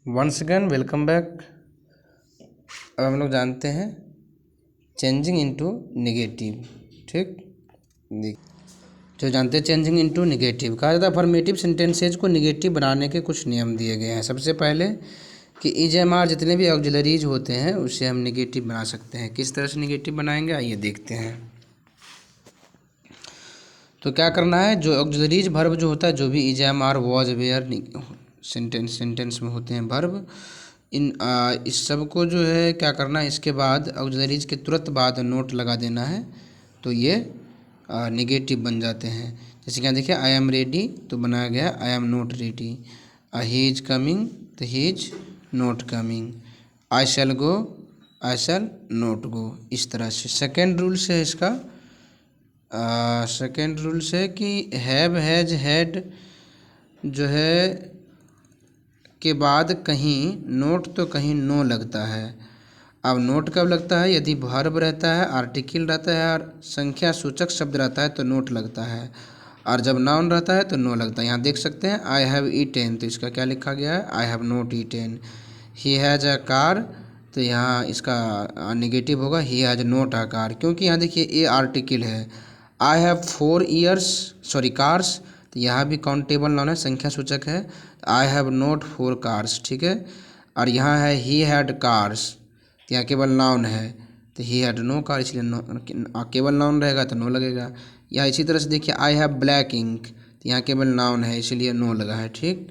Once again welcome back. अब हम लोग जानते हैं चेंजिंग इनटू नेगेटिव। ठीक, जो जानते हैं चेंजिंग इनटू नेगेटिव कहा जाता है। अफर्मेटिव सेंटेंसेज को नेगेटिव बनाने के कुछ नियम दिए गए हैं। सबसे पहले कि EJMR जितने भी ऑक्सिलरीज होते हैं उसे हम नेगेटिव बना सकते हैं। किस तरह से नेगेटिव बनाएंगे आइए देखते हैं। तो क्या करना है, जो ऑक्सिलरीज वर्ब जो होता है, जो भी EJMR वॉज वेयर सेंटेंस में होते हैं वर्ब, इस सब को जो है क्या करना है, इसके बाद ऑक्सिलरीज के तुरंत बाद नोट लगा देना है तो ये नेगेटिव बन जाते हैं। जैसे कि यहाँ देखिए आई एम रेडी तो बनाया गया I am not ready. He is coming तो he is not coming. I shall go I shall not go. इस तरह से सेकेंड रूल से इसका सेकेंड रूल से कि हैव हैज हैड जो है के बाद कहीं नोट तो कहीं नो लगता है। अब नोट कब लगता है, यदि वर्ब रहता है, आर्टिकल रहता है और संख्या सूचक शब्द रहता है तो नोट लगता है, और जब नाउन रहता है तो नो लगता है। यहाँ देख सकते हैं आई हैव ईटेन तो इसका क्या लिखा गया है, I have not eaten. He has a car तो यहाँ इसका नेगेटिव होगा he has not a car, क्योंकि यहाँ देखिए ए आर्टिकल है। I have 4 years sorry cars तो यहाँ भी काउंटेबल नाउन है, संख्या सूचक है। आई हैव नॉट 4 कार्स, ठीक है। और यहाँ है ही हैड कार्स तो यहाँ केवल नाउन है तो ही हैड नो कार, इसलिए केवल नाउन रहेगा तो नो लगेगा। या इसी तरह से देखिए आई हैव ब्लैक इंक तो यहाँ केवल नाउन है इसलिए नो लगा है। ठीक,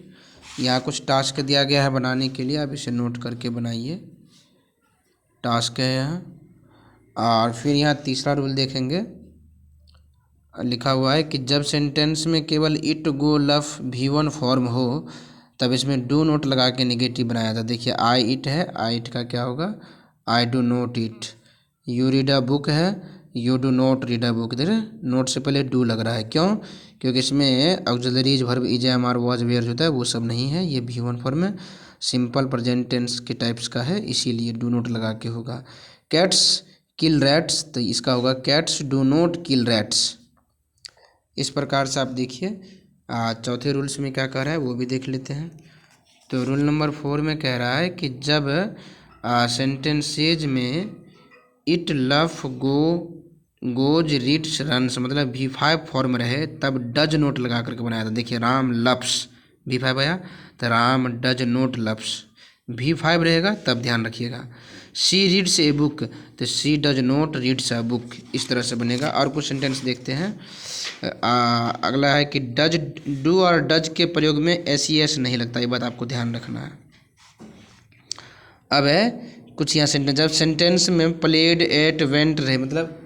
यहाँ कुछ टास्क दिया गया है बनाने के लिए, आप इसे नोट करके बनाइए। टास्क है यहाँ, और फिर यहाँ तीसरा रूल देखेंगे, लिखा हुआ है कि जब सेंटेंस में केवल इट गो लफ V1 फॉर्म हो तब इसमें डू नोट लगा के नेगेटिव बनाया था। देखिए आई इट है, आई इट का क्या होगा, I do not eat. You read a book है, you do not read a book. देखिए नोट से पहले डू लग रहा है, क्यों, क्योंकि इसमें auxiliaries verb EJMR was were जो होता है वो सब नहीं है, ये V1 फॉर्म में सिंपल प्रेजेंट टेंस के टाइप्स का है, इसीलिए डू नोट लगा के होगा। कैट्स किल रैट्स तो इसका होगा cats do not kill rats. इस प्रकार से आप देखिए चौथे रूल्स में क्या कह रहा है वो भी देख लेते हैं। तो रूल नंबर 4 में कह रहा है कि जब सेंटेंसेज में eat laugh go goes reads runs मतलब V5 फॉर्म रहे तब डज नोट लगा करके बनाया था। देखिए राम लफ्स V5 आया तो राम डज नोट लफ्स V5 रहेगा तब ध्यान रखिएगा। सी रीड्स ए बुक तो she does not reads a book, इस तरह से बनेगा। और कुछ सेंटेंस देखते हैं। अगला है कि डज डू और डज के प्रयोग में SES नहीं लगता, ये बात आपको ध्यान रखना है। अब है कुछ यहाँ सेंटेंस, जब सेंटेंस में प्लेड एट वेंट रहे मतलब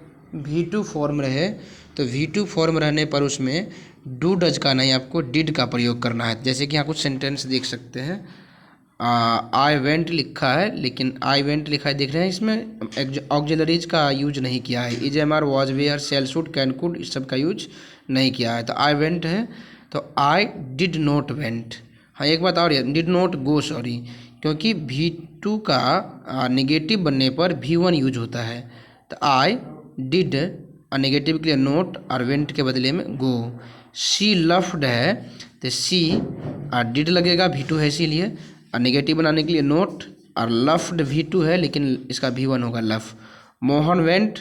V2 फॉर्म रहे तो V2 फॉर्म रहने पर उसमें डू डज का नहीं आपको डिड का प्रयोग करना है। जैसे कि यहाँ कुछ सेंटेंस देख सकते हैं, आई वेंट लिखा है लेकिन आई वेंट लिखा है देख रहे हैं, इसमें ऑक्सिलरीज का यूज नहीं किया है। EJMR was were shall should can could इस सब का यूज नहीं किया है। तो आई वेंट है तो आई डिड नॉट वेंट। हाँ एक बात और डिड नॉट गो सॉरी, क्योंकि V2 का नेगेटिव बनने पर V1 यूज होता है। तो आई डिड नेगेटिव के लिए नोट और वेंट के बदले में गो। सी लफ्ड है तो सी डिड लगेगा, V2 है इसीलिए, और नेगेटिव बनाने के लिए नोट, और लफ्ड V2 है लेकिन इसका V1 होगा लफ। मोहन वेंट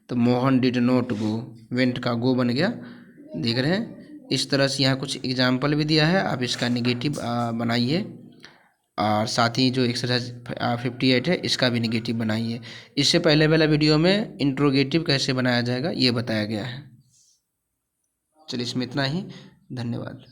तो Mohan did note go, went का गो बन गया, देख रहे हैं। इस तरह से यहाँ कुछ एग्जाम्पल भी दिया है, आप इसका नेगेटिव बनाइए, और साथ ही जो एक्सरसाइज 58 है इसका भी नेगेटिव बनाइए। इससे पहले वाला वीडियो में इंट्रोगेटिव कैसे बनाया जाएगा ये बताया गया है। चलिए इसमें इतना ही, धन्यवाद।